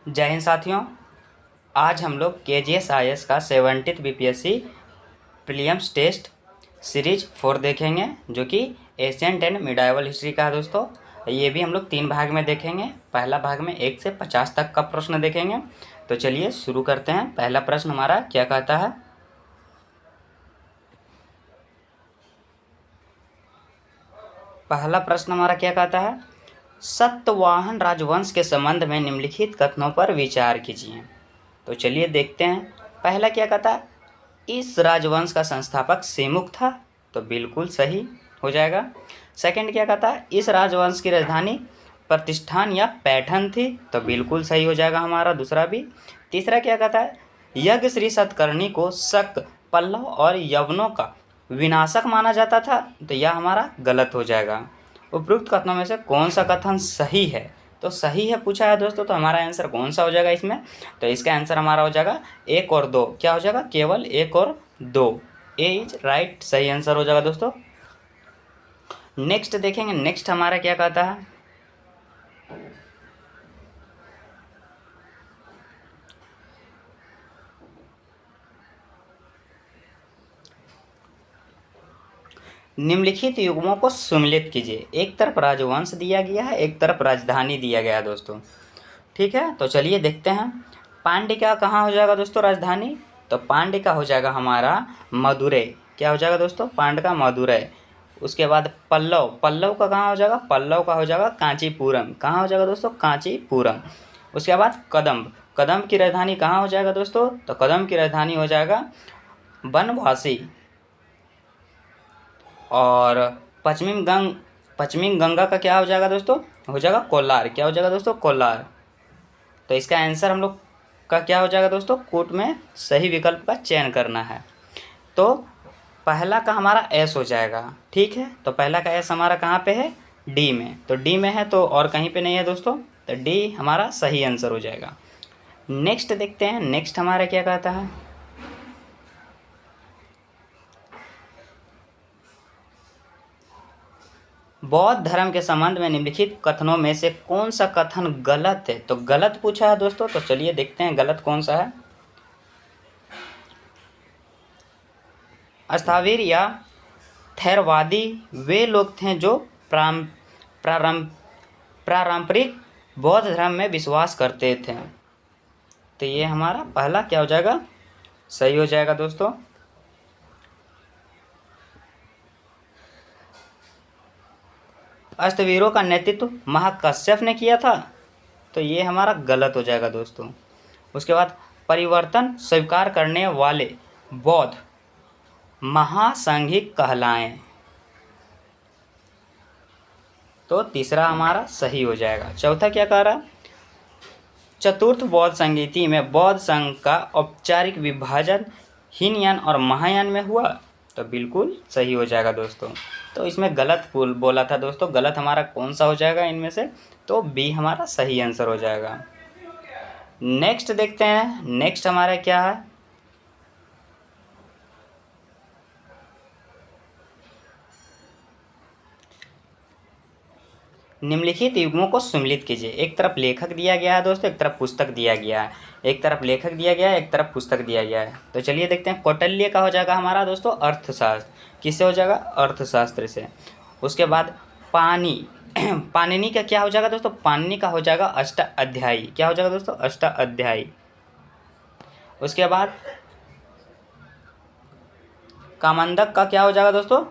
जय हिंद साथियों। आज हम लोग KGS-IS का 70th BPSC prelims test series 4 देखेंगे, जो कि एशियंट एंड मिडाइवल हिस्ट्री का है दोस्तों। ये भी हम लोग 3 भाग में देखेंगे। पहला भाग में 1 से 50 तक का प्रश्न देखेंगे। तो चलिए शुरू करते हैं। पहला प्रश्न हमारा क्या कहता है? पहला प्रश्न हमारा क्या कहता है? सतवाहन राजवंश के संबंध में निम्नलिखित कथनों पर विचार कीजिए। तो चलिए देखते हैं। पहला क्या कहता है? इस राजवंश का संस्थापक सेमुक था, तो बिल्कुल सही हो जाएगा। सेकंड क्या कहता है? इस राजवंश की राजधानी प्रतिष्ठान या पैठन थी, तो बिल्कुल सही हो जाएगा हमारा दूसरा भी। तीसरा क्या कहता है? यज्ञ श्री सतकर्णी को शक, पल्लव और यवनों का विनाशक माना जाता था, तो यह हमारा गलत हो जाएगा। उपरोक्त कथनों में से कौन सा कथन सही है? तो सही है पूछा है दोस्तों, तो हमारा आंसर कौन सा हो जाएगा इसमें? तो इसका आंसर हमारा हो जाएगा 1 और 2। क्या हो जाएगा? केवल 1 और 2। ए इज राइट, सही आंसर हो जाएगा दोस्तों। नेक्स्ट देखेंगे। नेक्स्ट हमारा क्या कहता है? निम्नलिखित युग्मों को सम्मिलित कीजिए। एक तरफ राजवंश दिया गया है, एक तरफ राजधानी दिया गया है दोस्तों। ठीक है, तो चलिए देखते हैं। पांड्य कहाँ हो जाएगा दोस्तों राजधानी? तो पांड्य का हो जाएगा हमारा मदुरै। क्या हो जाएगा दोस्तों? पांड्य का मदुरै। उसके बाद पल्लव का कहाँ हो जाएगा? पल्लव का हो जाएगा कांचीपुरम। कहाँ हो जाएगा दोस्तों? कांचीपुरम। उसके बाद कदम्ब की राजधानी कहाँ हो जाएगा दोस्तों? तो कदम्ब की राजधानी हो जाएगा बनवासी। और पश्चिमी गंगा का क्या हो जाएगा दोस्तों? हो जाएगा कोलार। क्या हो जाएगा दोस्तों? कोलार। तो इसका आंसर हम लोग का क्या हो जाएगा दोस्तों? कोट में सही विकल्प का चयन करना है। तो पहला का हमारा एस हो जाएगा। ठीक है, तो पहला का एस हमारा कहाँ पे है? डी में। तो डी में है तो और कहीं पे नहीं है दोस्तों, तो डी हमारा सही आंसर हो जाएगा। नेक्स्ट देखते हैं। नेक्स्ट हमारा क्या कहता है? बौद्ध धर्म के संबंध में निम्नलिखित कथनों में से कौन सा कथन गलत है? तो गलत पूछा है दोस्तों, तो चलिए देखते हैं गलत कौन सा है। स्थविर या थेरवादी वे लोग थे जो पारंपरिक बौद्ध धर्म में विश्वास करते थे। तो ये हमारा पहला क्या हो जाएगा? सही हो जाएगा दोस्तों। अष्टवीरों का नेतृत्व महाकश्यप ने किया था, तो ये हमारा गलत हो जाएगा दोस्तों। उसके बाद परिवर्तन स्वीकार करने वाले बौद्ध महासांघिक कहलाएं, तो तीसरा हमारा सही हो जाएगा। चौथा क्या कह रहा? चतुर्थ बौद्ध संगीति में बौद्ध संघ का औपचारिक विभाजन हीनयान और महायान में हुआ, तो बिल्कुल सही हो जाएगा दोस्तों। तो इसमें गलत बोला था दोस्तों। गलत हमारा कौन सा हो जाएगा इनमें से? तो बी हमारा सही आंसर हो जाएगा। नेक्स्ट देखते हैं। नेक्स्ट हमारा क्या है? निम्नलिखित युग्मों को सम्मिलित कीजिए। एक तरफ लेखक दिया गया है दोस्तों, एक तरफ पुस्तक दिया गया है। एक तरफ लेखक दिया गया है, एक तरफ पुस्तक दिया गया है। तो चलिए देखते हैं। कौटिल्य का हो जाएगा हमारा दोस्तों अर्थशास्त्र। किससे हो जाएगा? अर्थशास्त्र से। उसके बाद पाणिनि का क्या हो जाएगा दोस्तों? पाणिनि का हो जाएगा अष्टाध्यायी। क्या हो जाएगा दोस्तों? अष्टाध्यायी। उसके बाद कामंदक का क्या हो जाएगा दोस्तों?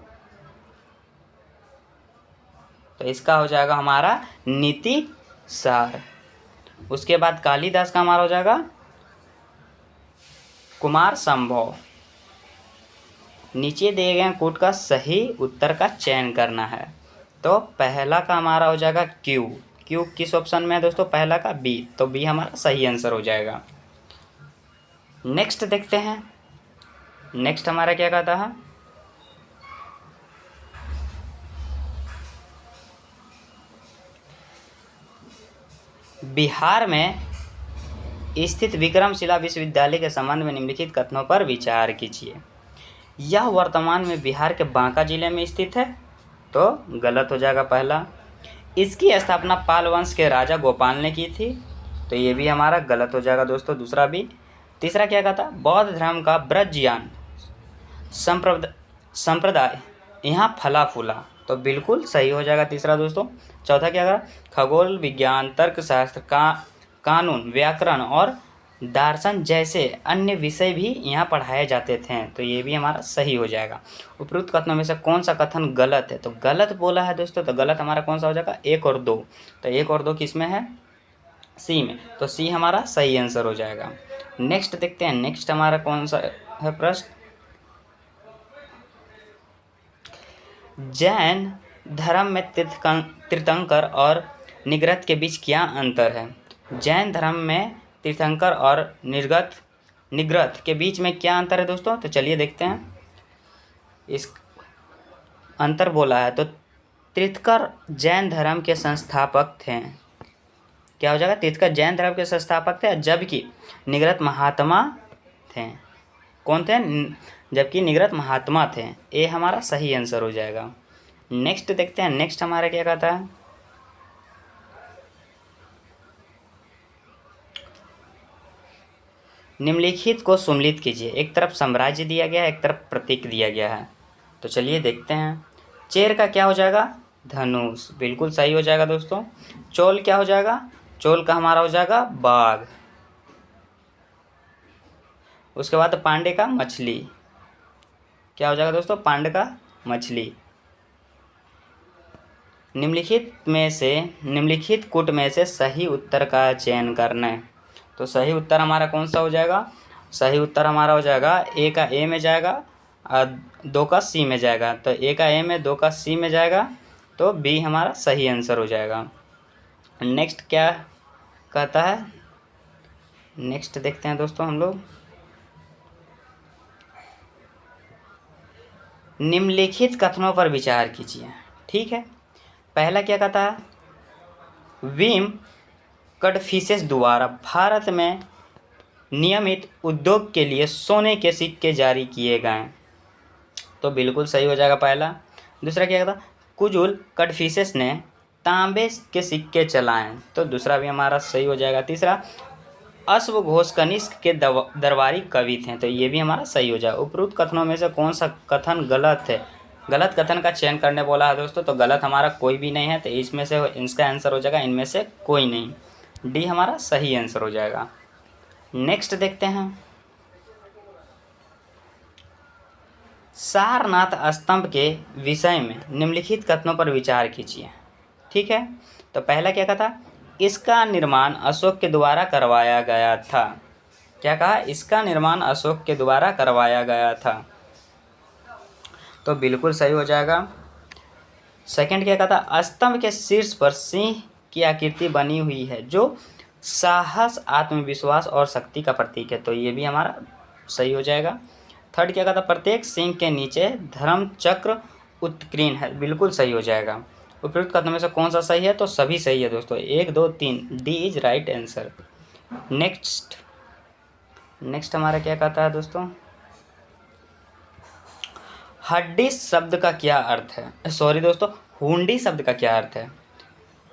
तो इसका हो जाएगा हमारा नीति सार। उसके बाद कालिदास का हमारा हो जाएगा कुमार संभव। नीचे दिए गए कोट का सही उत्तर का चयन करना है। तो पहला का हमारा हो जाएगा क्यू किस ऑप्शन में है दोस्तों? पहला का बी, तो बी हमारा सही आंसर हो जाएगा। नेक्स्ट देखते हैं। नेक्स्ट हमारा क्या कहता है? बिहार में स्थित विक्रमशिला विश्वविद्यालय के संबंध में निम्नलिखित कथनों पर विचार कीजिए। यह वर्तमान में बिहार के बांका जिले में स्थित है, तो गलत हो जाएगा पहला। इसकी स्थापना पाल वंश के राजा गोपाल ने की थी, तो ये भी हमारा गलत हो जाएगा दोस्तों, दूसरा भी। तीसरा क्या कहता है, बौद्ध धर्म का ब्रजयान संप्रदाय यहाँ फला फूला, तो बिल्कुल सही हो जाएगा तीसरा दोस्तों। चौथा क्या कहा, खगोल विज्ञान, तर्कशास्त्र, कानून, व्याकरण और दर्शन जैसे अन्य विषय भी यहाँ पढ़ाए जाते थे, तो ये भी हमारा सही हो जाएगा। उपरोक्त कथनों में से कौन सा कथन गलत है, तो गलत बोला है दोस्तों, तो गलत हमारा कौन सा हो जाएगा, 1 और 2। तो 1 और 2 किस में है, सी में, तो सी हमारा सही आंसर हो जाएगा। नेक्स्ट देखते हैं, नेक्स्ट हमारा कौन सा है प्रश्न, जैन धर्म में तीर्थंकर और निर्गत के बीच क्या अंतर है। जैन धर्म में तीर्थंकर और निर्गत के बीच में क्या अंतर है दोस्तों, तो चलिए देखते हैं। इस अंतर बोला है तो तीर्थंकर जैन धर्म के संस्थापक थे, क्या हो जाएगा, तीर्थंकर जैन धर्म के संस्थापक थे, जबकि निर्गत महात्मा थे। कौन थे, जबकि निर्गत महात्मा थे। ये हमारा सही आंसर हो जाएगा। नेक्स्ट देखते हैं, नेक्स्ट हमारा क्या कहता है, निम्नलिखित को सुमेलित कीजिए। एक तरफ साम्राज्य दिया गया है, एक तरफ प्रतीक दिया गया है, तो चलिए देखते हैं। चेर का क्या हो जाएगा, धनुष, बिल्कुल सही हो जाएगा दोस्तों। चोल क्या हो जाएगा, चोल का हमारा हो जाएगा बाघ। उसके बाद पांडे का मछली, क्या हो जाएगा दोस्तों, पांडे का मछली। निम्नलिखित कूट में से सही उत्तर का चयन करना है, तो सही उत्तर हमारा कौन सा हो जाएगा, सही उत्तर हमारा हो जाएगा ए का ए में जाएगा और 2 का सी में जाएगा, तो ए का ए में 2 का सी में जाएगा, तो बी हमारा सही आंसर हो जाएगा। नेक्स्ट क्या कहता है, नेक्स्ट देखते हैं दोस्तों हम लोग, निम्नलिखित कथनों पर विचार कीजिए। ठीक है, पहला क्या कहता है, विम कडफिसेस द्वारा भारत में नियमित उद्योग के लिए सोने के सिक्के जारी किए गए, तो बिल्कुल सही हो जाएगा पहला। दूसरा क्या कहता, कुजुल कडफिसेस ने तांबे के सिक्के चलाए, तो दूसरा भी हमारा सही हो जाएगा। तीसरा, अश्वघोष कनिष्क के दरबारी कवि थे, तो ये भी हमारा सही हो जाएगा। उपरोक्त कथनों में से कौन सा कथन गलत है, गलत कथन का चयन करने बोला है दोस्तों, तो गलत हमारा कोई भी नहीं है, तो इसमें से इसका आंसर हो जाएगा इनमें से कोई नहीं, डी हमारा सही आंसर हो जाएगा। नेक्स्ट देखते हैं, सारनाथ स्तंभ के विषय में निम्नलिखित कथनों पर विचार कीजिए। ठीक है, तो पहला क्या कहता, इसका निर्माण अशोक के द्वारा करवाया गया था, क्या कहा, इसका निर्माण अशोक के द्वारा करवाया गया था, तो बिल्कुल सही हो जाएगा। सेकंड क्या कहता, स्तंभ के शीर्ष पर सिंह की आकृति बनी हुई है जो साहस, आत्मविश्वास और शक्ति का प्रतीक है, तो ये भी हमारा सही हो जाएगा। थर्ड क्या कहता, प्रत्येक सिंह के नीचे धर्म चक्र उत्कीर्ण है, बिल्कुल सही हो जाएगा। उपयुक्त कथनों में से कौन सा सही है, तो सभी सही है दोस्तों, 1 2 3, D is right answer. Next हमारा क्या कहता है दोस्तों, हड्डी शब्द का क्या अर्थ है, सॉरी दोस्तों, हुंडी शब्द का क्या अर्थ है।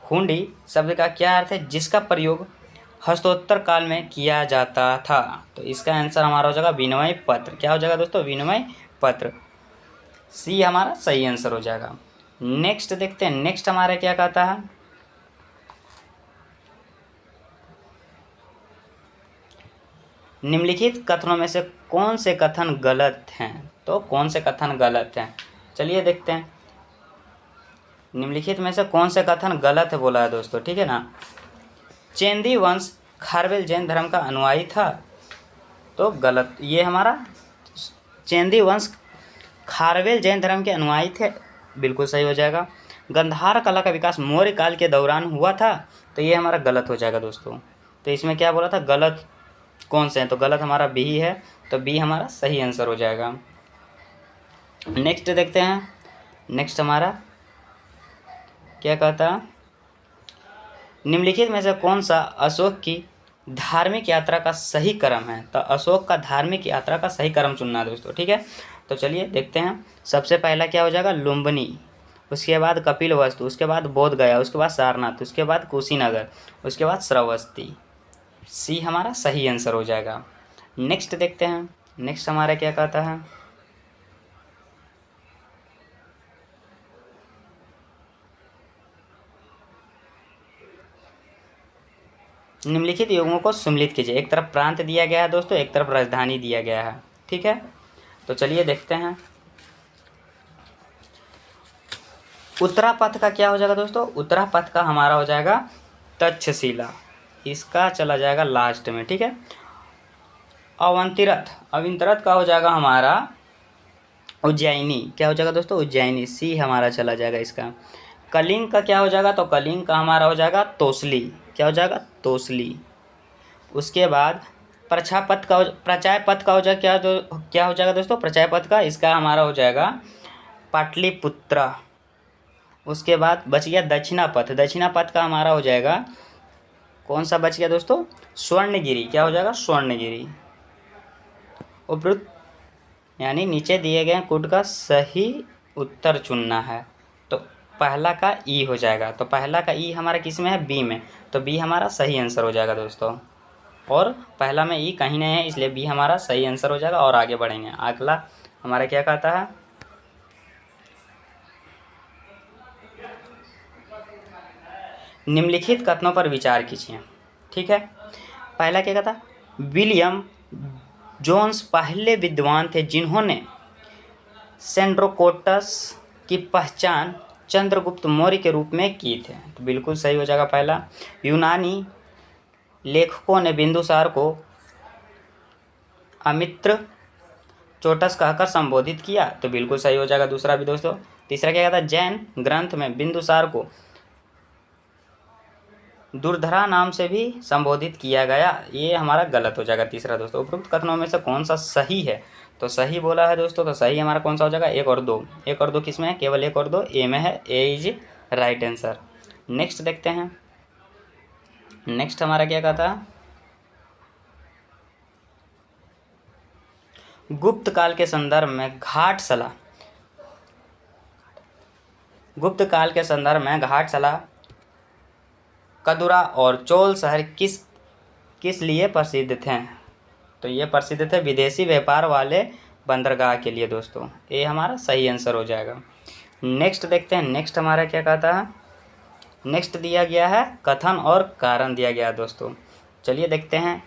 हुंडी शब्द का क्या अर्थ है, जिसका प्रयोग हस्तोत्तर काल में किया जाता था, तो इसका आंसर हमारा हो जाएगा विनिमय पत्र, क्या हो जाएगा दोस्तों, विनिमय पत्र, सी हमारा सही आंसर हो जाएगा। नेक्स्ट देखते हैं, नेक्स्ट हमारा क्या कहता है, निम्नलिखित कथनों में से कौन से कथन गलत हैं, तो कौन से कथन गलत हैं, चलिए देखते हैं। निम्नलिखित में से कौन से कथन गलत है बोला है दोस्तों, ठीक है ना। चेंदी वंश खारवेल जैन धर्म का अनुयायी था, तो गलत, ये हमारा चेंदी वंश खारवेल जैन धर्म के अनुयायी थे, बिल्कुल सही हो जाएगा। गंधार कला का विकास मौर्य काल के दौरान हुआ था, तो ये हमारा गलत हो जाएगा दोस्तों। तो इसमें क्या बोला था, गलत कौन से हैं, तो गलत हमारा बी ही है, तो बी हमारा सही आंसर हो जाएगा। नेक्स्ट देखते हैं, नेक्स्ट हमारा क्या कहता है, निम्नलिखित में से कौन सा अशोक की धार्मिक यात्रा का सही क्रम है, तो अशोक का धार्मिक यात्रा का सही क्रम चुनना है दोस्तों, ठीक है। तो चलिए देखते हैं, सबसे पहला क्या हो जाएगा, लुम्बिनी, उसके बाद कपिलवस्तु, उसके बाद बोध गया, उसके बाद सारनाथ, उसके बाद कुशीनगर, उसके बाद श्रावस्ती, सी हमारा सही आंसर हो जाएगा। नेक्स्ट देखते हैं, नेक्स्ट हमारा क्या कहता है, निम्नलिखित युग्मों को सम्मिलित कीजिए। एक तरफ प्रांत दिया गया है दोस्तों, एक तरफ राजधानी दिया गया है, ठीक है। तो चलिए देखते हैं, उत्तरापथ का क्या हो जाएगा दोस्तों, उत्तरापथ का हमारा हो जाएगा तक्षशिला, इसका चला जाएगा लास्ट में, ठीक है। अवंतिरथ, अविंतरथ का हो जाएगा हमारा उज्जैनी, क्या हो जाएगा दोस्तों, उज्जैनी, सी हमारा चला जाएगा इसका। कलिंग का क्या हो जाएगा, तो कलिंग का हमारा हो जाएगा तोसली, क्या हो जाएगा, तोसली। उसके बाद प्रचायपथ का हो जाएगा क्या हो जाएगा दोस्तों, प्रचायपथ का, इसका हमारा हो जाएगा पाटलिपुत्र। उसके बाद बच गया दक्षिणापथ, दक्षिणापथ का हमारा हो जाएगा कौन सा बच गया दोस्तों, स्वर्णगिरी, क्या हो जाएगा, स्वर्णगिरी। उपरोक्त यानी नीचे दिए गए कूट का सही उत्तर चुनना है, तो पहला का ई हो जाएगा, तो पहला का ई हमारा किस में है, बी में, तो बी हमारा सही आंसर हो जाएगा दोस्तों। और पहला में ई कहीं नहीं है, इसलिए बी हमारा सही आंसर हो जाएगा। और आगे बढ़ेंगे, अगला हमारा क्या कहता है, निम्नलिखित कथनों पर विचार कीजिए, ठीक है। पहला क्या कहता, विलियम जोन्स पहले विद्वान थे जिन्होंने सेंड्रोकोटस की पहचान चंद्रगुप्त मौर्य के रूप में की थे, तो बिल्कुल सही हो जाएगा पहला। यूनानी लेखकों ने बिंदुसार को अमित्र चोटस कहकर संबोधित किया, तो बिल्कुल सही हो जाएगा दूसरा भी दोस्तों। तीसरा क्या कहता है, जैन ग्रंथ में बिंदुसार को दुर्धरा नाम से भी संबोधित किया गया, ये हमारा गलत हो जाएगा तीसरा दोस्तों। उपरोक्त कथनों में से कौन सा सही है, तो सही बोला है दोस्तों, तो सही हमारा कौन सा हो जाएगा, एक और दो, एक और दो किस में है, केवल एक और दो ए में है, ए इज राइट आंसर। नेक्स्ट देखते हैं, नेक्स्ट हमारा क्या कहता है, गुप्त काल के संदर्भ में घाटशिला, गुप्त काल के संदर्भ में घाटशिला, कदुरा और चोल शहर किस लिए प्रसिद्ध थे, तो ये प्रसिद्ध थे विदेशी व्यापार वाले बंदरगाह के लिए दोस्तों, ये हमारा सही आंसर हो जाएगा। नेक्स्ट देखते हैं, नेक्स्ट हमारा क्या कहता है, नेक्स्ट दिया गया है कथन और कारण दिया गया है दोस्तों। चलिए देखते हैं,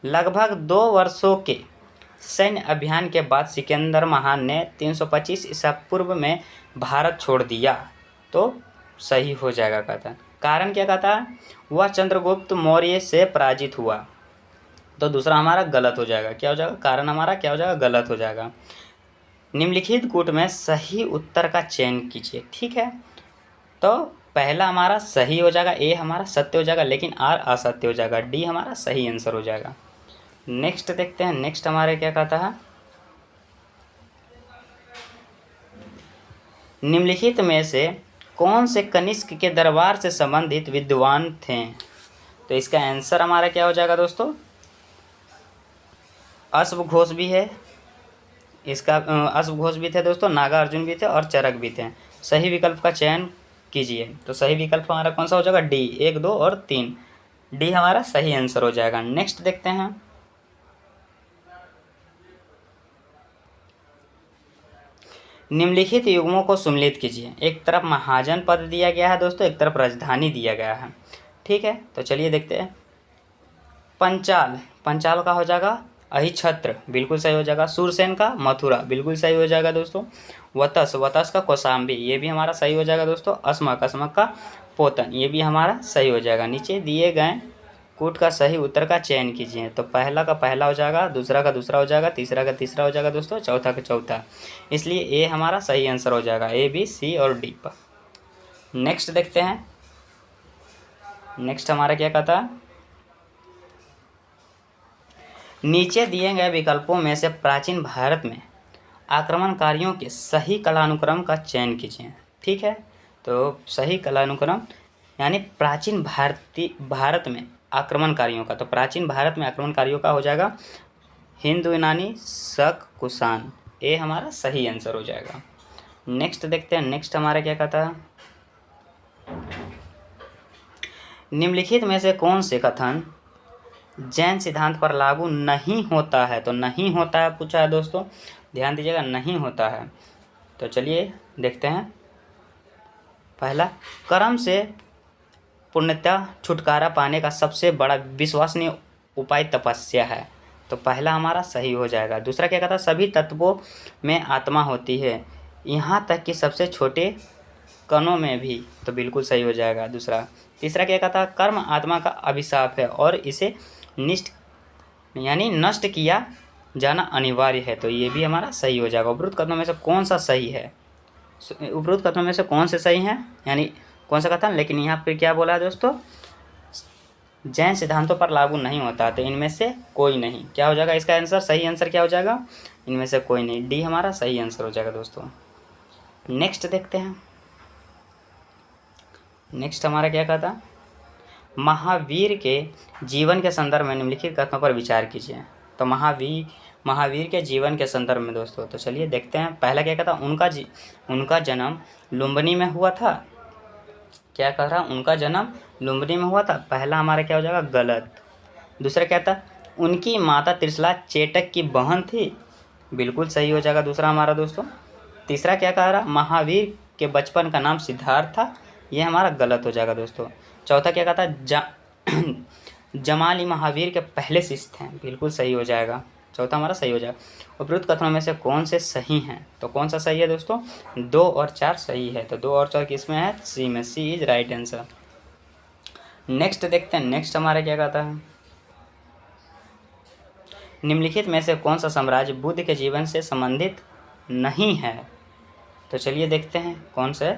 लगभग 2 वर्षों के सैन्य अभियान के बाद सिकंदर महान ने 325 ईसा पूर्व में भारत छोड़ दिया, तो सही हो जाएगा कथन। कारण क्या कहता है, वह चंद्रगुप्त मौर्य से पराजित हुआ, तो दूसरा हमारा गलत हो जाएगा, क्या हो जाएगा, कारण हमारा क्या हो जाएगा, गलत हो जाएगा। निम्नलिखित कूट में सही उत्तर का चयन कीजिए, ठीक है। तो पहला हमारा सही हो जाएगा, ए हमारा सत्य हो जाएगा, लेकिन आर असत्य हो जाएगा, डी हमारा सही आंसर हो जाएगा। नेक्स्ट देखते हैं, नेक्स्ट हमारे क्या कहता है, निम्नलिखित में से कौन से कनिष्क के दरबार से संबंधित विद्वान थे, तो इसका आंसर हमारा क्या हो जाएगा दोस्तों, अश्वघोष भी है, इसका अश्वघोष भी थे दोस्तों, नागार्जुन भी थे और चरक भी थे। सही विकल्प का चयन कीजिए, तो सही विकल्प हमारा कौन सा हो जाएगा, डी, 1, 2 और 3, डी हमारा सही आंसर हो जाएगा। नेक्स्ट देखते हैं, निम्नलिखित युग्मों को सम्मिलित कीजिए। एक तरफ महाजन पद दिया गया है दोस्तों, एक तरफ राजधानी दिया गया है, ठीक है। तो चलिए देखते हैं, पंचाल, पंचाल का हो जाएगा अहिछत्र, बिल्कुल सही हो जाएगा। सूरसेन का मथुरा, बिल्कुल सही हो जाएगा दोस्तों। वतस, वतस का कौशाम्बी, ये भी हमारा सही हो जाएगा दोस्तों। अस्मक, अस्मक का पोतन, ये भी हमारा सही हो जाएगा। नीचे दिए गए कूट का सही उत्तर का चयन कीजिए, तो पहला का पहला हो जाएगा, दूसरा का दूसरा हो जाएगा, तीसरा का तीसरा हो जाएगा दोस्तों, चौथा का चौथा, इसलिए ए हमारा सही आंसर हो जाएगा, ए, बी, सी और डी पर। नेक्स्ट देखते हैं, नेक्स्ट हमारा क्या कहता है, नीचे दिए गए विकल्पों में से प्राचीन भारत में आक्रमणकारियों के सही कालानुक्रम का चयन कीजिए, ठीक है। तो सही कालानुक्रम यानी प्राचीन भारत में आक्रमणकारियों का, तो प्राचीन भारत में आक्रमणकारियों का हो जाएगा हिंदू, यूनानी, शक, कुषाण, ये हमारा सही आंसर हो जाएगा। नेक्स्ट देखते हैं, नेक्स्ट हमारा क्या कहता है, निम्नलिखित में से कौन से कथन जैन सिद्धांत पर लागू नहीं होता है। तो नहीं होता है पूछा है दोस्तों, ध्यान दीजिएगा, नहीं होता है। तो चलिए देखते हैं। पहला, कर्म से पूर्णतः छुटकारा पाने का सबसे बड़ा विश्वसनीय उपाय तपस्या है। तो पहला हमारा सही हो जाएगा। दूसरा क्या कहता है, सभी तत्वों में आत्मा होती है, यहाँ तक कि सबसे छोटे कणों में भी। तो बिल्कुल सही हो जाएगा दूसरा। तीसरा क्या कहता है, कर्म आत्मा का अभिशाप है और इसे नष्ट किया जाना अनिवार्य है। तो ये भी हमारा सही हो जाएगा। उपरोक्त कथनों में से कौन सा सही है, उपरोक्त कथनों में से कौन से सही हैं, यानी कौन सा कथन। लेकिन यहाँ पे क्या बोला है दोस्तों, जैन सिद्धांतों पर लागू नहीं होता। तो इनमें से कोई नहीं। क्या हो जाएगा इसका आंसर, सही आंसर क्या हो जाएगा, इनमें से कोई नहीं, डी हमारा सही आंसर हो जाएगा दोस्तों। नेक्स्ट देखते हैं। नेक्स्ट हमारा क्या कहता, महावीर के जीवन के संदर्भ में निम्नलिखित कथनों पर विचार कीजिए। तो महावीर के जीवन के संदर्भ में दोस्तों, तो चलिए देखते हैं। पहला क्या कहता, उनका जन्म लुम्बिनी में हुआ था। क्या कह रहा, उनका जन्म लुम्बिनी में हुआ था। पहला हमारा क्या हो जाएगा, गलत। दूसरा क्या था, उनकी माता त्रिशला चेटक की बहन थी। बिल्कुल सही हो जाएगा दूसरा हमारा दोस्तों। तीसरा क्या कह रहा, महावीर के बचपन का नाम सिद्धार्थ था। यह हमारा गलत हो जाएगा दोस्तों। चौथा क्या कहता, जमाली महावीर के पहले शिष्य थे। बिल्कुल सही हो जाएगा, चौथा हमारा सही हो जाएगा। उपरोक्त कथनों में से कौन से सही हैं, तो कौन सा सही है दोस्तों, 2 और 4 सही है। तो 2 और 4 किस में है, सी में, सी इज राइट आंसर। नेक्स्ट देखते हैं। नेक्स्ट हमारा क्या कहता है, निम्नलिखित में से कौन सा साम्राज्य बुद्ध के जीवन से संबंधित नहीं है। तो चलिए देखते हैं कौन सा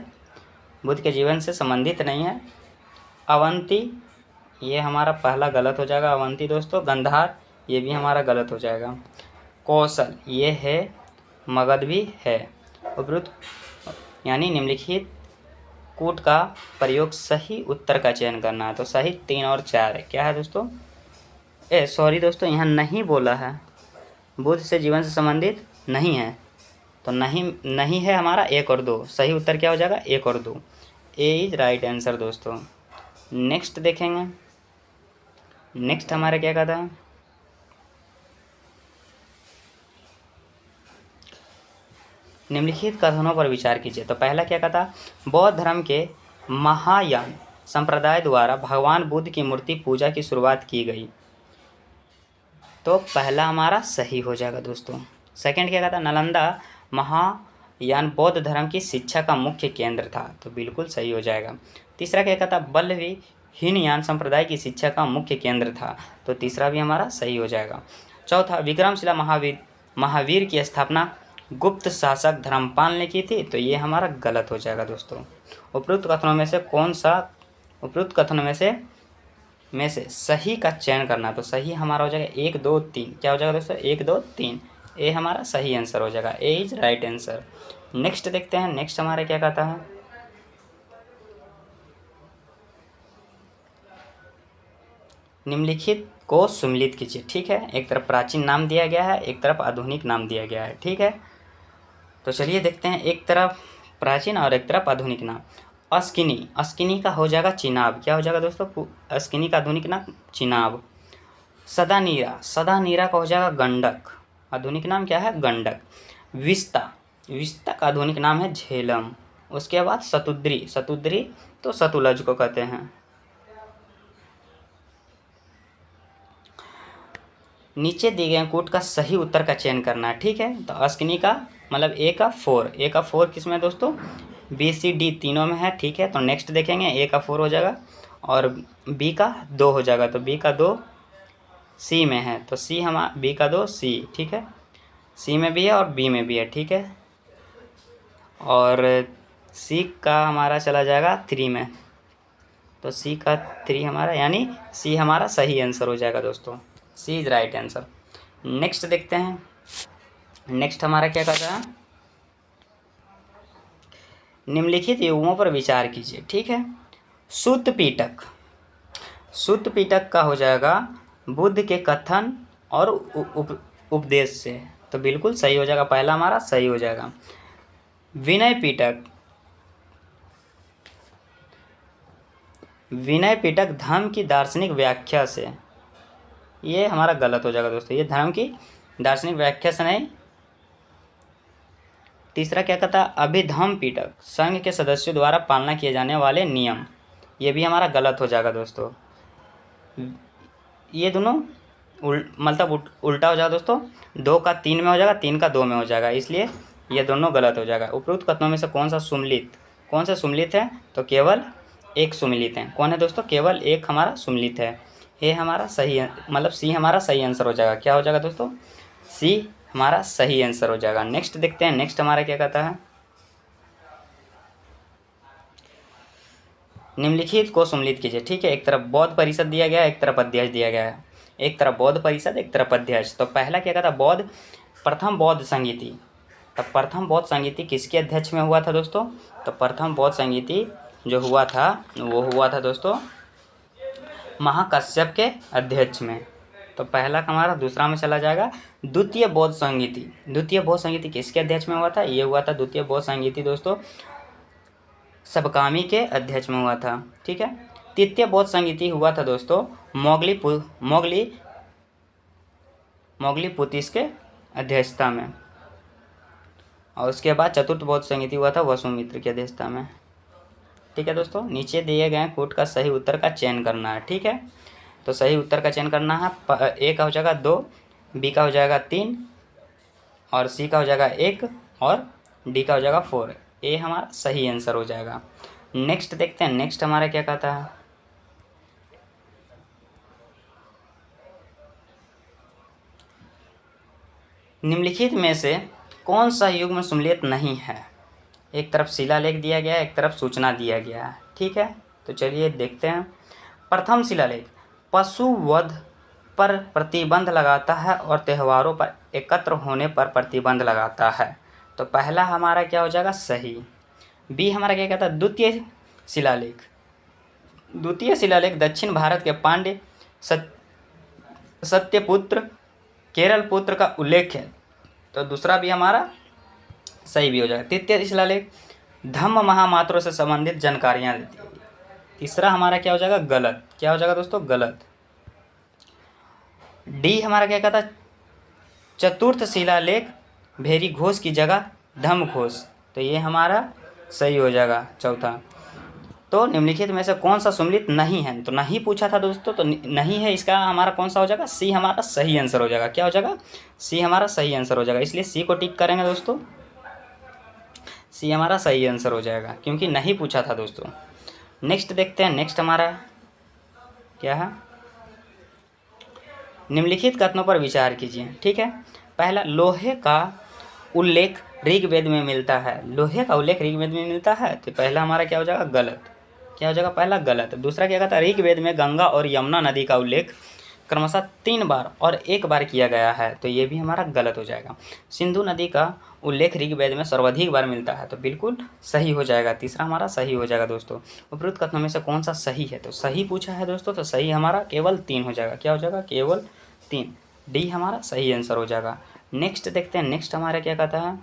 बुद्ध के जीवन से संबंधित नहीं है। अवंती, ये हमारा पहला गलत हो जाएगा, अवंती दोस्तों। गंधार, ये भी हमारा गलत हो जाएगा। कौशल, ये है, मगध भी है। उपरोक्त यानी निम्नलिखित कूट का प्रयोग सही उत्तर का चयन करना है। तो सही 3 और 4 है। क्या है दोस्तों, सॉरी दोस्तों, यहाँ नहीं बोला है, बुद्ध से जीवन से संबंधित नहीं है। तो नहीं है हमारा 1 और 2। सही उत्तर क्या हो जाएगा, 1 और 2, ए इज राइट आंसर दोस्तों। नेक्स्ट देखेंगे। नेक्स्ट हमारा क्या कहता है, निम्नलिखित कथनों पर विचार कीजिए। तो पहला क्या कहता, बौद्ध धर्म के महायान संप्रदाय द्वारा भगवान बुद्ध की मूर्ति पूजा की शुरुआत की गई। तो पहला हमारा सही हो जाएगा दोस्तों। सेकंड क्या कहता, नालंदा महायान बौद्ध धर्म की शिक्षा का मुख्य केंद्र था। तो बिल्कुल सही हो जाएगा। तीसरा क्या कहता, बल्लवी हीनयान संप्रदाय की शिक्षा का मुख्य केंद्र था। तो तीसरा भी हमारा सही हो जाएगा। चौथा, विक्रमशिला महावीर की स्थापना गुप्त शासक धर्मपाल ने की थी। तो ये हमारा गलत हो जाएगा दोस्तों। उपरोक्त कथनों में से कौन सा, उपरोक्त कथनों में से सही का चयन करना। तो सही हमारा हो जाएगा 1 2 3। क्या हो जाएगा दोस्तों, 1 2 3, ए हमारा सही आंसर हो जाएगा, ए इज राइट आंसर। नेक्स्ट देखते हैं। नेक्स्ट हमारा क्या कहता है, निम्नलिखित को सुमिलित कीजिए। ठीक है, एक तरफ प्राचीन नाम दिया गया है, एक तरफ आधुनिक नाम दिया गया है। ठीक है, तो चलिए देखते हैं, एक तरफ प्राचीन और एक तरफ आधुनिक नाम। अस्किनी, अस्किनी का हो जाएगा चिनाब। क्या हो जाएगा दोस्तों, अस्किनी का आधुनिक नाम चिनाब। सदानीरा, सदानीरा का हो जाएगा गंडक। आधुनिक नाम क्या है, गंडक। विस्ता, विस्ता का आधुनिक नाम है झेलम। उसके बाद सतुद्री, सतुद्री तो सतुलज को कहते हैं। नीचे दिए गए कूट का सही उत्तर का चयन करना है। ठीक है, तो अस्किनी का मतलब ए का 4 किस में दोस्तों, बी सी डी तीनों में है। ठीक है, तो नेक्स्ट देखेंगे, ए का 4 हो जाएगा और बी का 2 हो जाएगा। तो बी का 2 सी में है, तो सी हम बी का 2 सी। ठीक है, सी में भी है और बी में भी है। ठीक है, और सी का हमारा चला जाएगा 3 में, तो सी का 3 हमारा, यानी सी हमारा सही आंसर हो जाएगा दोस्तों, सी इज राइट आंसर। नेक्स्ट देखते हैं। नेक्स्ट हमारा क्या कहता है, निम्नलिखित युगों पर विचार कीजिए। ठीक है, सुत्त पीटक, सुत्त पीटक का हो जाएगा बुद्ध के कथन और उपदेश से। तो बिल्कुल सही हो जाएगा, पहला हमारा सही हो जाएगा। विनय पीटक, विनय पीटक धर्म की दार्शनिक व्याख्या से। ये हमारा गलत हो जाएगा दोस्तों, ये धर्म की दार्शनिक व्याख्या से नहीं। तीसरा क्या कहता है, अभिधम्म पिटक, संघ के सदस्यों द्वारा पालना किए जाने वाले नियम, ये भी हमारा गलत हो जाएगा दोस्तों। ये दोनों मतलब उल्टा हो जाएगा दोस्तों, 2 का 3 में हो जाएगा, 3 का 2 में हो जाएगा, इसलिए ये दोनों गलत हो जाएगा। उपरोक्त कथनों में से कौन सा सुम्मिलित है, तो केवल एक सुम्मिलित है। कौन है दोस्तों, केवल एक हमारा सुम्मिलित है। ये हमारा सही मतलब सी हमारा सही आंसर हो जाएगा। क्या हो जाएगा दोस्तों, सी हमारा सही आंसर हो जाएगा। नेक्स्ट देखते हैं, नेक्स्ट हमारा क्या कहता है, निम्नलिखित को सम्मिलित कीजिए। ठीक है, एक तरफ बौद्ध परिषद दिया गया है, एक तरफ अध्याय दिया गया है, एक तरफ बौद्ध परिषद, एक तरफ अध्याय। तो पहला क्या कहता है, प्रथम बौद्ध संगीति। तब प्रथम बौद्ध संगीति किसके अध्यक्ष में हुआ था दोस्तों, तो प्रथम बौद्ध संगीति जो हुआ था वो हुआ था दोस्तों महाकश्यप के अध्यक्ष में। तो पहला हमारा दूसरा में चला जाएगा। द्वितीय बौद्ध संगीति किसके अध्यक्ष में हुआ था, ये हुआ था द्वितीय बौद्ध संगीति दोस्तों सबकामी के अध्यक्ष में हुआ था। ठीक है, तृतीय बौद्ध संगीति हुआ था दोस्तों मोगली पुतिस के अध्यक्षता में, और उसके बाद चतुर्थ बौद्ध संगीति हुआ था वसुमित्र की अध्यक्षता में। ठीक है दोस्तों, नीचे दिए गए कोट का सही उत्तर का चयन करना है। ठीक है, तो सही उत्तर का चयन करना है। ए का हो जाएगा 2, बी का हो जाएगा 3, और सी का हो जाएगा 1, और डी का हो जाएगा 4। ए हमारा सही आंसर हो जाएगा। नेक्स्ट देखते हैं, नेक्स्ट हमारा क्या कहता है, निम्नलिखित में से कौन सा युग में सम्मिलित नहीं है। एक तरफ शिलालेख दिया गया है, एक तरफ सूचना दिया गया है। ठीक है, तो चलिए देखते हैं। प्रथम शिलालेख पशु वध पर प्रतिबंध लगाता है और त्योहारों पर एकत्र होने पर प्रतिबंध लगाता है। तो पहला हमारा क्या हो जाएगा, सही। बी हमारा क्या कहता है, द्वितीय शिलालेख दक्षिण भारत के पांड्य सत्यपुत्र केरल पुत्र का उल्लेख है। तो दूसरा भी हमारा सही भी हो जाएगा। तृतीय शिलालेख धम्म महामात्रों से संबंधित जानकारियाँ देती है। तीसरा हमारा क्या हो जाएगा, गलत। क्या हो जाएगा दोस्तों, गलत। डी हमारा क्या कहता है, चतुर्थ शिलालेख भेरी घोष की जगह धम्म घोष। तो ये हमारा सही हो जाएगा चौथा। तो निम्नलिखित में से कौन सा सम्मिलित नहीं है, तो नहीं पूछा था दोस्तों, तो नहीं है, इसका हमारा कौन सा हो जाएगा, सी हमारा सही आंसर हो जाएगा। क्या हो जाएगा, सी हमारा सही आंसर हो जाएगा, इसलिए सी को टिक करेंगे दोस्तों, सी हमारा सही आंसर हो जाएगा क्योंकि नहीं पूछा था दोस्तों। नेक्स्ट देखते हैं, नेक्स्ट हमारा क्या है, निम्नलिखित कथनों पर विचार कीजिए। ठीक है, पहला, लोहे का उल्लेख ऋग्वेद में मिलता है। लोहे का उल्लेख ऋग्वेद में मिलता है, तो पहला हमारा क्या हो जाएगा, गलत। क्या हो जाएगा, पहला गलत। दूसरा क्या कहता है, ऋग्वेद में गंगा और यमुना नदी का उल्लेख क्रमशः 3 बार और 1 बार किया गया है। तो ये भी हमारा गलत हो जाएगा। सिंधु नदी का उल्लेख ऋग्वेद में सर्वाधिक बार मिलता है, तो बिल्कुल सही हो जाएगा। तीसरा हमारा सही हो जाएगा दोस्तों। उपरोक्त कथनों में से कौन सा सही है, तो सही पूछा है दोस्तों, तो सही हमारा केवल 3 हो जाएगा। क्या हो जाएगा, केवल 3। डी हमारा सही आंसर हो जाएगा। नेक्स्ट देखते हैं, नेक्स्ट हमारा क्या कहता है,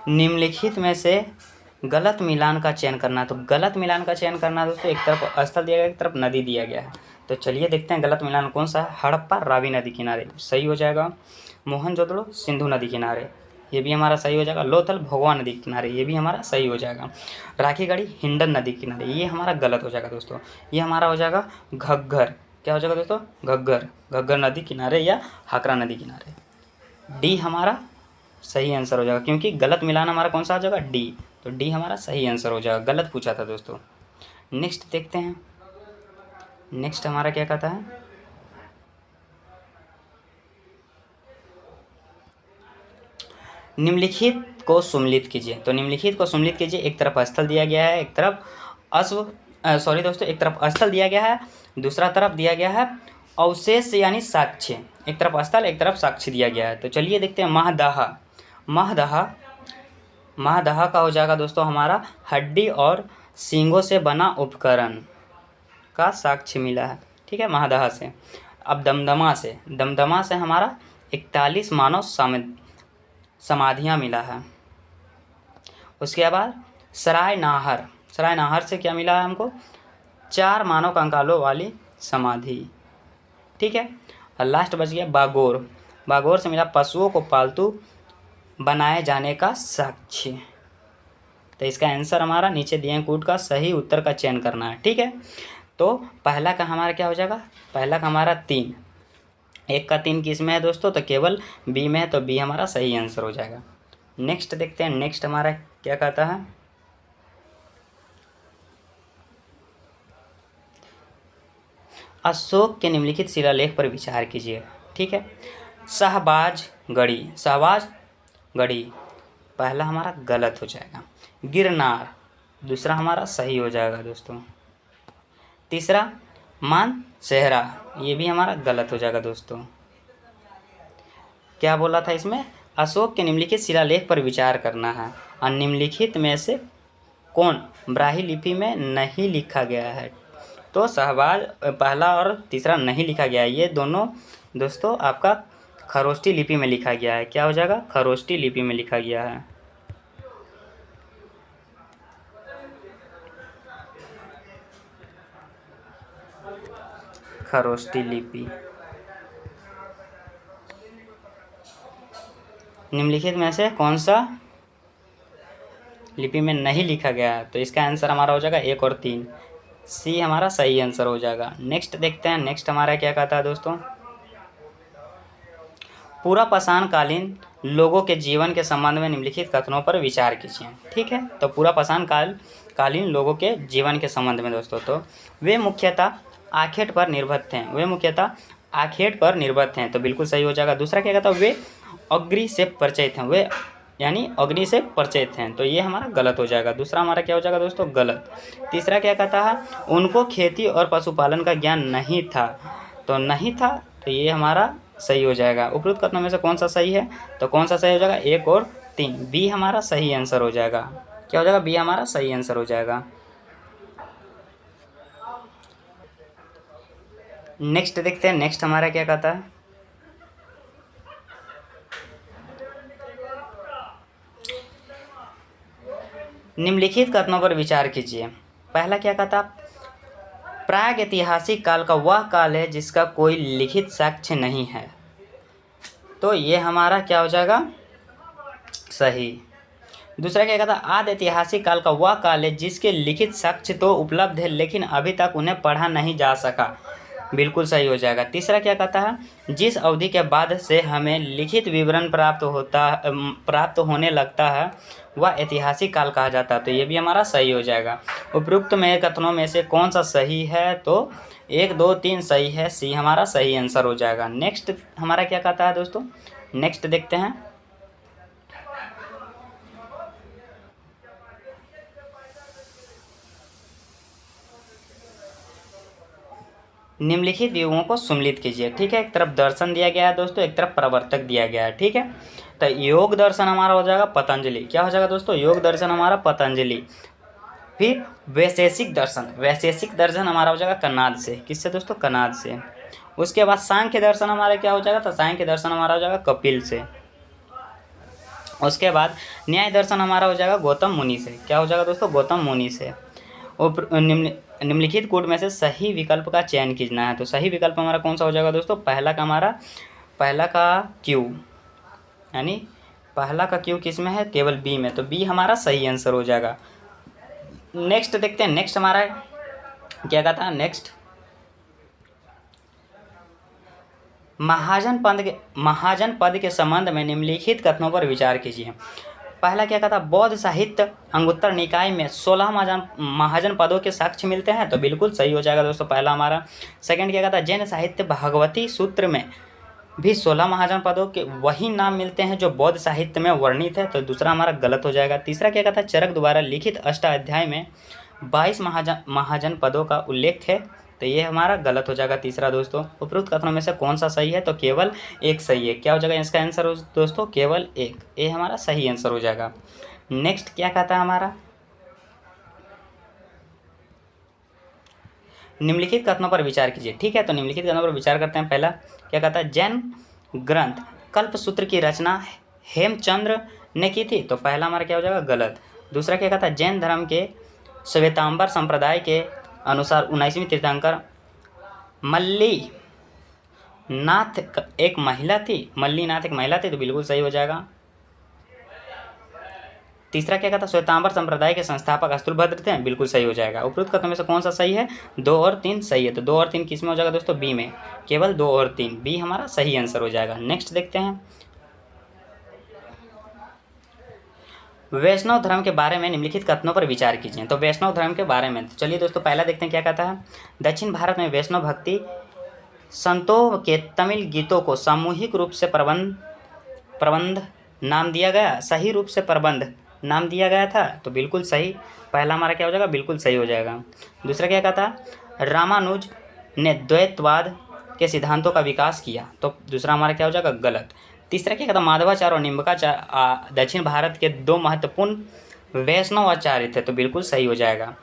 निम्नलिखित में से गलत मिलान का चयन करना। तो गलत मिलान का चयन करना दोस्तों, एक तरफ स्थल दिया गया, एक तरफ नदी दिया गया है। तो चलिए देखते हैं गलत मिलान कौन सा है। हड़प्पा रावी नदी किनारे, सही हो जाएगा। मोहनजोदड़ो सिंधु नदी किनारे, ये भी हमारा सही हो जाएगा। लोथल भगवा नदी किनारे, ये भी हमारा सही हो जाएगा। राखीगढ़ी हिंडन नदी किनारे, ये हमारा गलत हो जाएगा दोस्तों। ये हमारा हो जाएगा घग्गर। क्या हो जाएगा दोस्तों, घग्गर नदी किनारे या हाकरा नदी किनारे। डी हमारा सही आंसर हो जाएगा क्योंकि गलत मिलान हमारा कौन सा आ जाएगा, डी। तो डी हमारा सही आंसर हो जाएगा, गलत पूछा था दोस्तों। नेक्स्ट देखते हैं, नेक्स्ट हमारा क्या कहता है, निम्नलिखित को सम्मिलित कीजिए। तो निम्नलिखित को सम्मिलित कीजिए, एक तरफ स्थल दिया गया है, एक तरफ एक तरफ स्थल दिया गया है, दूसरा तरफ दिया गया है अवशेष यानी साक्ष्य। एक तरफ स्थल, एक तरफ साक्ष्य दिया गया है। तो चलिए देखते हैं, महदाह का हो जाएगा दोस्तों हमारा हड्डी और सींगों से बना उपकरण का साक्ष्य मिला है। ठीक है, महदाह से। अब दमदमा से हमारा 41 मानव समाधियाँ मिला है। उसके बाद सराय नाहर से क्या मिला है हमको, 4 मानव कंकालों वाली समाधि। ठीक है। और लास्ट बच गया बागोर। बागोर से मिला पशुओं को पालतू बनाए जाने का साक्ष्य। तो इसका आंसर हमारा नीचे दिए कूट का सही उत्तर का चयन करना है, ठीक है। तो पहला का हमारा क्या हो जाएगा, पहला का हमारा 3, 1 का 3 किस में है दोस्तों, तो केवल बी में है, तो बी हमारा सही आंसर हो जाएगा। नेक्स्ट देखते हैं, नेक्स्ट हमारा क्या कहता है, अशोक के निम्नलिखित शिलालेख पर विचार कीजिए, ठीक है। शाहबाज गढ़ी, शाहबाज गढ़ी पहला हमारा गलत हो जाएगा। गिरनार दूसरा हमारा सही हो जाएगा दोस्तों। तीसरा मानसेहरा ये भी हमारा गलत हो जाएगा दोस्तों। क्या बोला था इसमें, अशोक के निम्नलिखित शिलालेख पर विचार करना है और निम्नलिखित में से कौन ब्राह्मी लिपि में नहीं लिखा गया है। तो शाहबाज पहला और तीसरा नहीं लिखा गया है, ये दोनों दोस्तों आपका खरोष्टी लिपि में लिखा गया है। क्या हो जाएगा, खरोष्टी लिपि में लिखा गया है। खरोष्टी लिपि निम्नलिखित में से कौन सा लिपि में नहीं लिखा गया है, तो इसका आंसर हमारा हो जाएगा 1 और 3, सी हमारा सही आंसर हो जाएगा। नेक्स्ट देखते हैं, नेक्स्ट हमारा क्या कहता है दोस्तों, पूरा पाषाण कालीन लोगों के जीवन के संबंध में निम्नलिखित कथनों पर विचार कीजिए, ठीक है। तो पूरा पाषाण कालीन लोगों के जीवन के संबंध में दोस्तों, तो वे मुख्यतः आखेट पर निर्भर थे, वे मुख्यतः आखेट पर निर्भर थे, तो बिल्कुल सही हो जाएगा। दूसरा क्या कहता है, वे अग्नि से परिचित हैं, वे यानी अग्नि से परिचित हैं, तो ये हमारा गलत हो जाएगा। दूसरा हमारा क्या हो जाएगा दोस्तों, गलत। तीसरा क्या कहता है, उनको खेती और पशुपालन का ज्ञान नहीं था, तो नहीं था, तो ये हमारा सही हो जाएगा। उपरोक्त कथनों में से कौन सा सही है, तो कौन सा सही हो जाएगा, 1 और 3, बी हमारा सही आंसर हो जाएगा। क्या हो जाएगा, बी हमारा सही आंसर हो जाएगा। नेक्स्ट देखते हैं, नेक्स्ट हमारा क्या कहता है, निम्नलिखित कथनों पर विचार कीजिए। पहला क्या कहता, प्राग ऐतिहासिक काल का वह काल है जिसका कोई लिखित साक्ष्य नहीं है, तो ये हमारा क्या हो जाएगा, सही। दूसरा क्या कहता, आदि ऐतिहासिक काल का वह काल है जिसके लिखित साक्ष्य तो उपलब्ध है लेकिन अभी तक उन्हें पढ़ा नहीं जा सका, बिल्कुल सही हो जाएगा। तीसरा क्या कहता है, जिस अवधि के बाद से हमें लिखित विवरण प्राप्त होने लगता है वह ऐतिहासिक काल कहा जाता है, तो ये भी हमारा सही हो जाएगा। उपरोक्त में कथनों में से कौन सा सही है, तो 1, 2, 3 सही है, सी हमारा सही आंसर हो जाएगा। नेक्स्ट हमारा क्या कहता है दोस्तों, नेक्स्ट देखते हैं, निम्नलिखित युगों को सम्मिलित कीजिए, ठीक है। एक तरफ दर्शन दिया गया है दोस्तों, एक तरफ प्रवर्तक दिया गया है, ठीक है। तो योग दर्शन हमारा हो जाएगा पतंजलि, क्या हो जाएगा दोस्तों, योग दर्शन हमारा पतंजलि। फिर वैशेषिक दर्शन हमारा हो जाएगा कनाद से, किससे दोस्तों, कनाद से। उसके बाद सांख्य दर्शन हमारा क्या हो जाएगा, तो सांख्य दर्शन हमारा हो जाएगा कपिल से। उसके बाद न्याय दर्शन हमारा हो जाएगा गौतम मुनि से, क्या हो जाएगा दोस्तों, गौतम मुनि से। निम्नलिखित कोड में से सही विकल्प का चयन कीजना है, तो सही विकल्प हमारा कौन सा हो जाएगा दोस्तों, पहला का क्यू, यानी पहला का क्यू किस में है, केवल बी में, तो बी हमारा सही आंसर हो जाएगा। नेक्स्ट देखते हैं, नेक्स्ट हमारा क्या कहता है, नेक्स्ट महाजन पद के संबंध में निम्नलिखित कथनों पर विचार कीजिए। पहला क्या कहता, बौद्ध साहित्य अंगुत्तर निकाय में 16 महाजन पदों के साक्ष्य मिलते हैं, तो बिल्कुल सही हो जाएगा दोस्तों, पहला हमारा। सेकंड क्या कहता, जैन साहित्य भगवती सूत्र में भी 16 महाजन पदों के वही नाम मिलते हैं जो बौद्ध साहित्य में वर्णित है, तो दूसरा हमारा गलत हो जाएगा। तीसरा क्या कहता, चरक द्वारा लिखित अष्टाध्याय में 22 महाजन पदों का उल्लेख है, तो ये हमारा गलत हो जाएगा तीसरा दोस्तों। उपरोक्त कथनों में से कौन सा सही है, तो केवल 1 सही है। क्या हो जाएगा इसका आंसर दोस्तों, केवल 1, ये हमारा सही आंसर हो जाएगा। नेक्स्ट क्या कहता है हमारा, निम्नलिखित कथनों पर विचार कीजिए, ठीक है। तो निम्नलिखित कथनों पर विचार करते हैं। पहला क्या कहता है, जैन ग्रंथ कल्पसूत्र की रचना हेमचंद्र ने की थी, तो पहला हमारा क्या हो जाएगा, गलत। दूसरा क्या कहता है, जैन धर्म के श्वेतांबर संप्रदाय के अनुसार 19वीं तीर्थंकर नाथ एक महिला थी, मल्लीनाथ एक महिला थी, तो बिल्कुल सही हो जाएगा। तीसरा क्या कहता, श्वेतांबर संप्रदाय के संस्थापक स्थूलभद्र थे, बिल्कुल सही हो जाएगा। उपरोक्त कथनों में से कौन सा सही है? 2 और 3 सही है, तो 2 और 3 किस में हो जाएगा दोस्तों? बी में। केवल 2 और 3, बी हमारा सही आंसर हो जाएगा। नेक्स्ट देखते हैं, वैष्णव धर्म के बारे में निम्नलिखित कथनों पर विचार कीजिए। तो वैष्णव धर्म के बारे में, तो चलिए दोस्तों पहला देखते हैं क्या कहता है। दक्षिण भारत में वैष्णव भक्ति संतों के तमिल गीतों को सामूहिक रूप से प्रबंध नाम दिया गया, सही रूप से प्रबंध नाम दिया गया था, तो बिल्कुल सही। पहला हमारा क्या हो जाएगा? बिल्कुल सही हो जाएगा। दूसरा क्या कहता, रामानुज ने द्वैतवाद के सिद्धांतों का विकास किया, तो दूसरा हमारा क्या हो जाएगा? गलत। तीसरा क्या कहता, माधवाचार्य और निम्बकाचार्य दक्षिण भारत के 2 महत्वपूर्ण वैष्णव आचार्य थे, तो बिल्कुल सही हो जाएगा।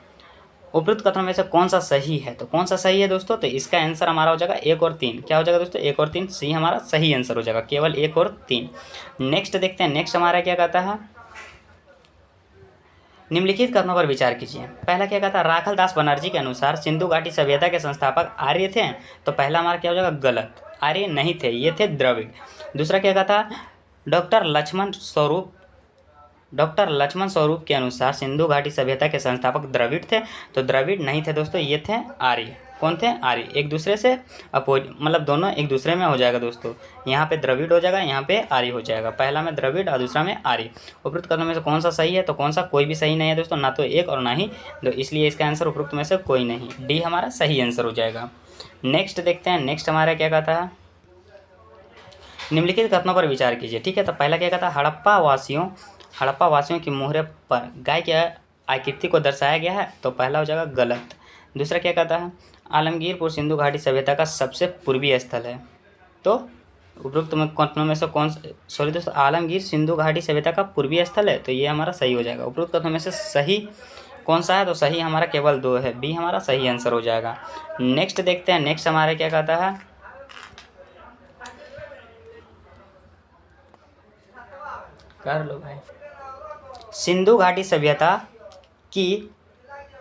उपरोक्त कथनों में से कौन सा सही है? तो कौन सा सही है दोस्तों? तो इसका आंसर हमारा हो जाएगा 1 और 3। क्या हो जाएगा दोस्तों? 1 और 3 सी हमारा सही आंसर हो जाएगा, केवल 1 और 3। नेक्स्ट देखते हैं, नेक्स्ट हमारा क्या कहता है, निम्नलिखित कथनों पर विचार कीजिए। पहला क्या कहता है, राखल दास बनर्जी के अनुसार सिंधु घाटी सभ्यता के संस्थापक आर्य थे, तो पहला हमारा क्या हो जाएगा? गलत, आर्य नहीं थे, ये थे द्रविड़। दूसरा क्या कहता, डॉक्टर लक्ष्मण स्वरूप के अनुसार सिंधु घाटी सभ्यता के संस्थापक द्रविड़ थे, तो द्रविड़ नहीं थे दोस्तों, ये थे आर्य। कौन थे? आर्य। एक दूसरे से मतलब दोनों एक दूसरे में हो जाएगा दोस्तों, यहाँ पे द्रविड़ हो जाएगा, यहाँ पे आर्य हो जाएगा। पहला में द्रविड़ और दूसरा में आर्य। उपरोक्त कथनों में से कौन सा सही है? तो कौन सा? कोई भी सही नहीं है दोस्तों, ना तो 1 और ना ही 2, इसलिए इसका आंसर उपरोक्त में से कोई नहीं, डी हमारा सही आंसर हो जाएगा। नेक्स्ट देखते हैं, नेक्स्ट हमारा क्या कहता है, निम्नलिखित कथनों पर विचार कीजिए। ठीक है, तो पहला क्या कहता है, हड़प्पा वासियों की मोहरे पर गाय की आकृति को दर्शाया गया है, तो पहला हो जाएगा गलत। दूसरा क्या कहता है, आलमगीरपुर सिंधु घाटी सभ्यता का सबसे पूर्वी स्थल है, तो उपरोक्त कथनों में से सॉरी दोस्तों, आलमगीर सिंधु घाटी सभ्यता का पूर्वी स्थल है, तो ये हमारा सही हो जाएगा। उपरोक्त कथनों में से सही कौन सा है? तो सही हमारा केवल 2 है, बी हमारा सही आंसर हो जाएगा। नेक्स्ट देखते हैं, नेक्स्ट हमारा क्या कहता है, कर लो भाई, सिंधु घाटी सभ्यता की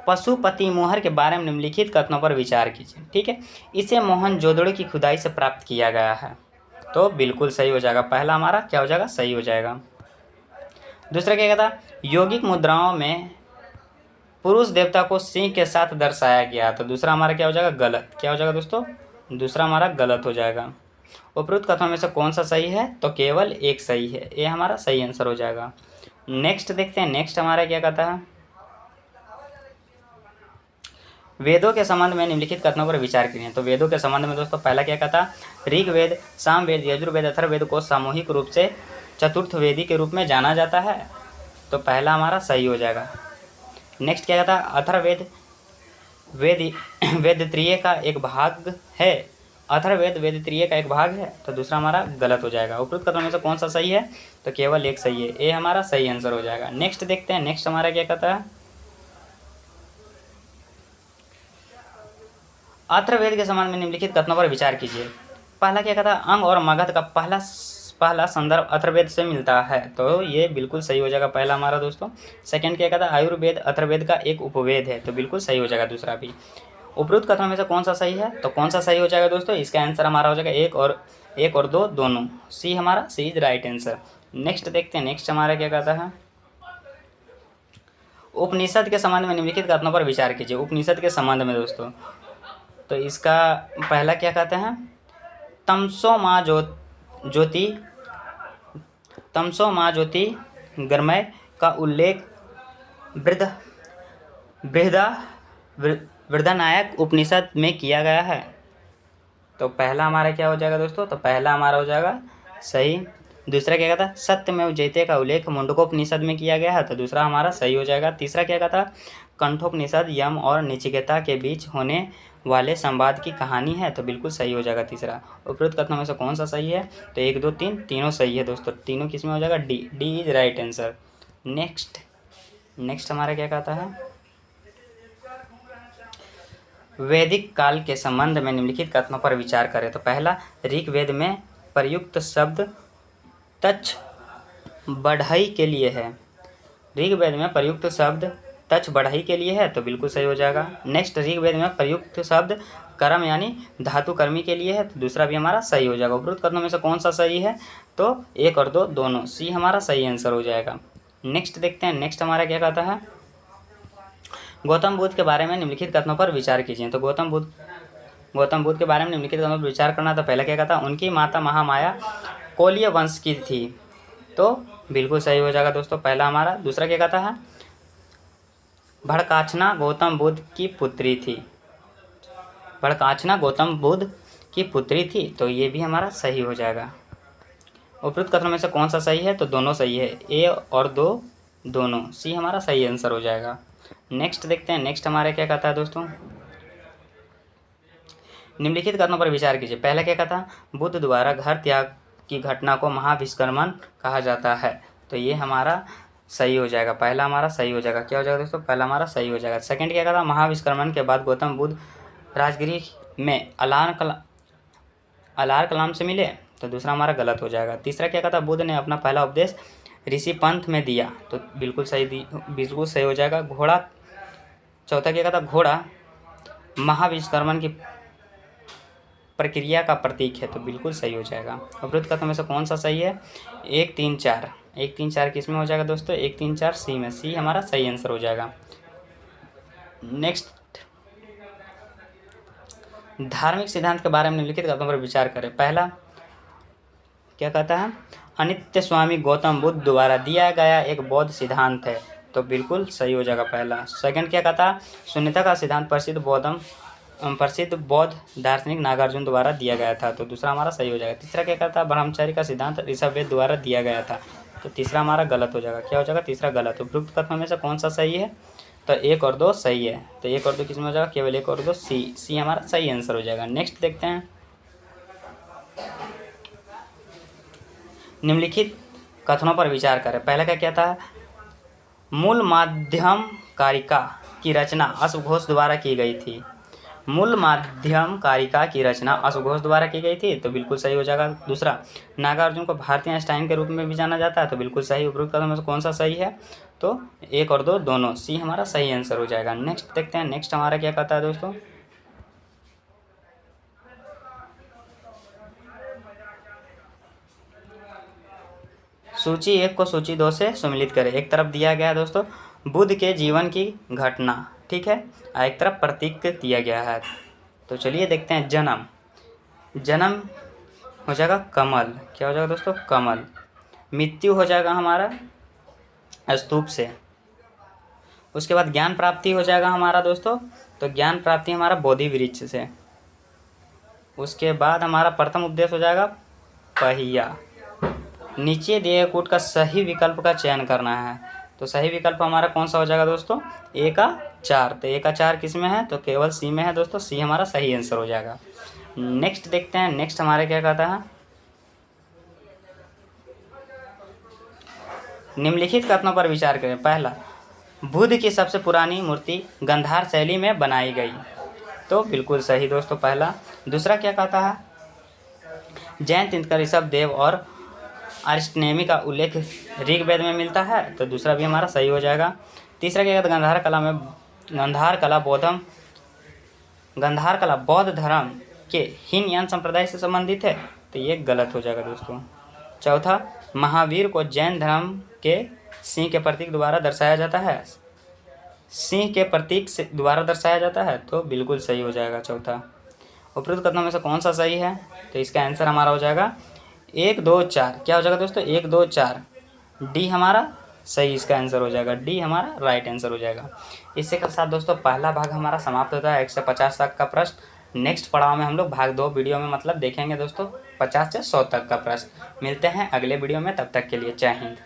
पशुपति मोहर के बारे में निम्नलिखित कथनों पर विचार कीजिए। ठीक है, इसे मोहनजोदड़ो की खुदाई से प्राप्त किया गया है, तो बिल्कुल सही हो जाएगा। पहला हमारा क्या हो जाएगा? सही हो जाएगा। दूसरा क्या कहता, यौगिक मुद्राओं में पुरुष देवता को सिंह के साथ दर्शाया गया, तो दूसरा हमारा क्या हो जाएगा? गलत। क्या हो जाएगा दोस्तों? दूसरा हमारा गलत हो जाएगा। उपरोक्त कथनों में से कौन सा सही है? तो केवल 1 सही है, ये हमारा सही आंसर हो जाएगा। नेक्स्ट देखते हैं, नेक्स्ट हमारा क्या कहता है, वेदों के संबंध में निम्नलिखित कथनों पर विचार करें। तो वेदों के संबंध में दोस्तों पहला क्या कहता, ऋग्वेद, सामवेद, यजुर्वेद, अथर्ववेद को सामूहिक रूप से चतुर्थ वेदी के रूप में जाना जाता है, तो पहला हमारा सही हो जाएगा। नेक्स्ट क्या कहता, अथर्ववेद वेदत्रीय का एक भाग है, अथर्ववेद वेदत्रीय का एक भाग है, तो दूसरा हमारा गलत हो जाएगा। उपरोक्त कथनों में से कौन सा सही है? तो केवल 1 सही है, ए हमारा सही आंसर हो जाएगा। नेक्स्ट देखते हैं, नेक्स्ट हमारा क्या कहता है, अथर्ववेद के संबंध में निम्नलिखित कथनों पर विचार कीजिए। पहला क्या कहता है, अंग और मगध का पहला संदर्भ अथर्ववेद से मिलता है, तो ये बिल्कुल सही हो जाएगा पहला हमारा दोस्तों। सेकंड क्या कहता है, आयुर्वेद अथर्ववेद का एक उपवेद है, तो बिल्कुल सही हो जाएगा दूसरा भी। उपरोक्त कथनों में से कौन सा सही है? तो कौन सा सही हो जाएगा दोस्तों? इसका आंसर हमारा हो जाएगा 1 और 2 दोनों, सी हमारा सी इज राइट आंसर। नेक्स्ट देखते हैं, नेक्स्ट हमारा क्या कहता है, उपनिषद के संबंध में निम्नलिखित कथनों पर विचार कीजिए। उपनिषद के संबंध में दोस्तों, तो इसका पहला क्या कहते हैं, तमसो माँ ज्योति गर्मय का उल्लेख बृहदारण्यक उपनिषद में किया गया है, तो पहला हमारा क्या हो जाएगा दोस्तों? तो पहला हमारा हो जाएगा सही। दूसरा क्या कहता, सत्यमेव जयते का उल्लेख मुंडकोपनिषद में किया गया है, तो दूसरा हमारा सही हो जाएगा। तीसरा क्या कहता, कंठोपनिषद यम और नचिकेता के बीच होने वाले संवाद की कहानी है, तो बिल्कुल सही हो जाएगा तीसरा। उपरोक्त कथनों में से कौन सा सही है? तो 1 2 3 तीनों सही है दोस्तों, तीनों किस में हो जाएगा? D is right answer. Next हमारा क्या कहता है, वैदिक काल के संबंध में निम्नलिखित कथनों पर विचार करें। तो पहला, ऋग्वेद में प्रयुक्त शब्द तच बढ़ई के लिए है, ऋग्वेद में प्रयुक्त शब्द तच बढ़ई के लिए है, तो बिल्कुल सही हो जाएगा। नेक्स्ट, ऋग्वेद में प्रयुक्त शब्द कर्म यानी धातु कर्मी के लिए है, तो दूसरा भी हमारा सही हो जाएगा। उपरोक्त कथनों में से कौन सा सही है, तो 1 और 2 दोनों, सी हमारा सही आंसर हो जाएगा। नेक्स्ट देखते हैं, नेक्स्ट हमारा क्या कहता है, गौतम बुद्ध के बारे में निम्नलिखित कथनों पर विचार कीजिए। तो गौतम बुद्ध के बारे में निम्नलिखित कथनों पर विचार करना, तो पहला क्या कहता है, उनकी माता महामाया कोलीय वंश की थी, तो बिल्कुल सही हो जाएगा दोस्तों पहला हमारा। दूसरा क्या कहता है, भड़काछना गौतम बुद्ध की पुत्री थी, भड़काछना गौतम बुद्ध की पुत्री थी, तो ये भी हमारा सही हो जाएगा। उपरोक्त कथनों में से कौन सा सही है, तो दोनों सही है, ए और 2 दोनों, सी हमारा सही आंसर हो जाएगा। नेक्स्ट देखते हैं, नेक्स्ट हमारे क्या कहता है दोस्तों, निम्नलिखित कथनों पर विचार कीजिए। पहला क्या कहता है, बुद्ध द्वारा घर त्याग की घटना को महाविष्कर्मण कहा जाता है, तो ये हमारा सही हो जाएगा, पहला हमारा सही हो जाएगा। क्या हो जाएगा दोस्तों, पहला हमारा सही हो जाएगा। सेकंड क्या कहता है, महाविष्कर्मण के बाद गौतम बुद्ध राजगिरी में अलार कलाम से मिले, तो दूसरा हमारा गलत हो जाएगा। तीसरा क्या कहता है, बुद्ध ने अपना पहला उपदेश ऋषि पंथ में दिया, तो बिल्कुल सही हो जाएगा। घोड़ा, चौथा क्या कहता है, घोड़ा महाविष्कर्मण की प्रक्रिया का प्रतीक है, तो बिल्कुल सही हो जाएगा। उपरोक्त कथनों में से कौन सा सही है, 1, 3, 4, 1, 3, 4 किस में हो जाएगा दोस्तों, 1, 3, 4 सी में, सी हमारा सही आंसर हो जाएगा। नेक्स्ट, धार्मिक सिद्धांत के बारे में निम्नलिखित कथनों पर विचार करें। पहला क्या कहता है, अनित्य स्वामी गौतम बुद्ध द्वारा दिया गया एक बौद्ध सिद्धांत है, तो बिल्कुल सही हो जाएगा पहला। सेकंड क्या कहता है, शून्यता का सिद्धांत प्रसिद्ध बौद्ध दार्शनिक नागार्जुन द्वारा दिया गया था, तो दूसरा हमारा सही हो जाएगा। तीसरा क्या कहता है, ब्रह्मचारी का सिद्धांत ऋषभवेद द्वारा दिया गया था, तो तीसरा हमारा गलत हो जाएगा। क्या हो जाएगा, तीसरा गलत। उपरोक्त कथनों में से कौन सा सही है, तो 1 और 2 सही है, तो 1 और 2 किस में हो जाएगा, केवल 1 और 2 सी हमारा सही आंसर हो जाएगा। नेक्स्ट देखते हैं, निम्नलिखित कथनों पर विचार करें। पहला क्या कहता है, मूल माध्यम कारिका की रचना अश्वघोष द्वारा की गई थी, मूल माध्यम कारिका की रचना अश्वघोष द्वारा की गई थी, तो बिल्कुल सही हो जाएगा। दूसरा, नागार्जुन को भारतीय आइंस्टाइन के रूप में भी जाना जाता है, तो बिल्कुल सही। उपरोक्त कथनों में से कौन सा सही है, तो 1 और 2 दोनों, सी हमारा सही आंसर हो जाएगा। नेक्स्ट देखते हैं, नेक्स्ट हमारा क्या कहता है दोस्तों, सूची 1 को सूची 2 से सम्मिलित करें। एक तरफ दिया गया है दोस्तों बुद्ध के जीवन की घटना, ठीक है, और एक तरफ प्रतीक दिया गया है, तो चलिए देखते हैं। जन्म हो जाएगा कमल, क्या हो जाएगा दोस्तों, कमल। मृत्यु हो जाएगा हमारा स्तूप से। उसके बाद ज्ञान प्राप्ति हो जाएगा हमारा दोस्तों, तो ज्ञान प्राप्ति हमारा बोधि वृक्ष से। उसके बाद हमारा प्रथम उपदेश हो जाएगा पहिया। नीचे दिए कूट का सही विकल्प का चयन करना है, तो सही विकल्प हमारा कौन सा हो जाएगा दोस्तों, ए का 4, तो ए का 4 किस में है, तो केवल सी में है दोस्तों, सी हमारा सही आंसर हो जाएगा। नेक्स्ट देखते हैं, नेक्स्ट हमारे क्या कहता है, निम्नलिखित कथनों पर विचार करें। पहला, बुद्ध की सबसे पुरानी मूर्ति गंधार शैली में बनाई गई, तो बिल्कुल सही दोस्तों पहला। दूसरा क्या कहता है, जैन तीर्थंकर ऋषभ देव और अरिस्टनेमी का उल्लेख ऋग्वेद में मिलता है, तो दूसरा भी हमारा सही हो जाएगा। तीसरा क्या कहता है, गंधार कला बौद्ध धर्म के हीनयान संप्रदाय से संबंधित है, तो ये गलत हो जाएगा दोस्तों। चौथा, महावीर को जैन धर्म के सिंह के प्रतीक द्वारा दर्शाया जाता है, सिंह के प्रतीक से द्वारा दर्शाया जाता है, तो बिल्कुल सही हो जाएगा चौथा। उपरोक्त कथनों में से कौन सा सही है, तो इसका आंसर हमारा हो जाएगा 1, 2, 4, क्या हो जाएगा दोस्तों, 1, 2, 4, डी हमारा सही इसका आंसर हो जाएगा, डी हमारा राइट आंसर हो जाएगा। इससे के साथ दोस्तों पहला भाग हमारा समाप्त होता है 150 तक का प्रश्न। नेक्स्ट पड़ाव में हम लोग भाग 2 वीडियो में मतलब देखेंगे दोस्तों 50 से 100 तक का प्रश्न। मिलते हैं अगले वीडियो में, तब तक के लिए जय हिंद।